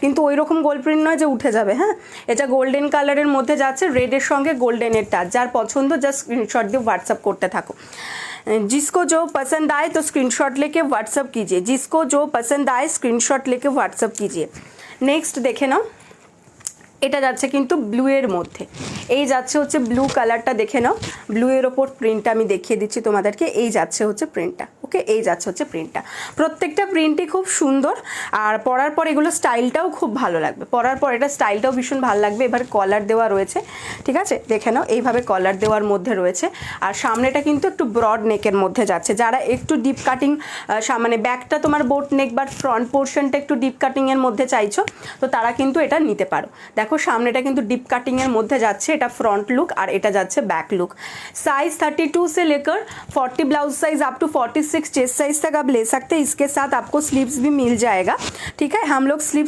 কিন্তু ওই রকম গোল্ড প্রিন্ট নয় যে উঠে যাবে। হ্যাঁ, এটা গোল্ডেন কালারের মধ্যে যাচ্ছে, রেডের সঙ্গে গোল্ডেনের টাচ। যার পছন্দ জাস্ট স্ক্রিনশট দিয়ে হোয়াটসঅ্যাপ করতে থাকো। जिसको जो पसंद आए तो स्क्रीनशॉट लेके व्हाट्सअप कीजिए, जिसको जो पसंद आए स्क्रीनशॉट लेके व्हाट्सअप कीजिए। नेक्स्ट देखे नाও, এটা যাচ্ছে কিন্তু ব্লু এর মধ্যে, এই যাচ্ছে হচ্ছে ব্লু কালারটা, দেখে নাও ব্লু এর ওপর প্রিন্টটা আমি দেখিয়ে দিচ্ছি তোমাদেরকে। এই যাচ্ছে হচ্ছে প্রিন্টটা, ওকে, এই যাচ্ছে হচ্ছে প্রিন্টটা। প্রত্যেকটা প্রিন্টই খুব সুন্দর, আর পরার পর এগুলো স্টাইলটাও খুব ভালো লাগবে। পরার পর এটা স্টাইলটাও ভীষণ ভালো লাগবে। এবার কলার দেওয়া রয়েছে, ঠিক আছে, দেখে নাও এইভাবে কলার দেওয়ার মধ্যে রয়েছে। আর সামনেটা কিন্তু একটু ব্রড নেকের মধ্যে যাচ্ছে। যারা একটু ডিপ কাটিং, মানে ব্যাকটা তোমার বোট নেক বা ফ্রন্ট পোর্শনটা একটু ডিপ কাটিংয়ের মধ্যে চাইছো, তো তারা কিন্তু এটা নিতে পারো। দেখো সামনেটা কিন্তু ডিপ কাটিংয়ের মধ্যে যাচ্ছে, এটা फ्रंट लुक और এটা যাচ্ছে बैक लुक। साइज 32 से लेकर 40 blouse size up to 46 chest size तक आप ले सकते हैं। इसके साथ आपको स्लीव्स भी मिल जाएगा, ठीक है। हम लोग स्लीव्स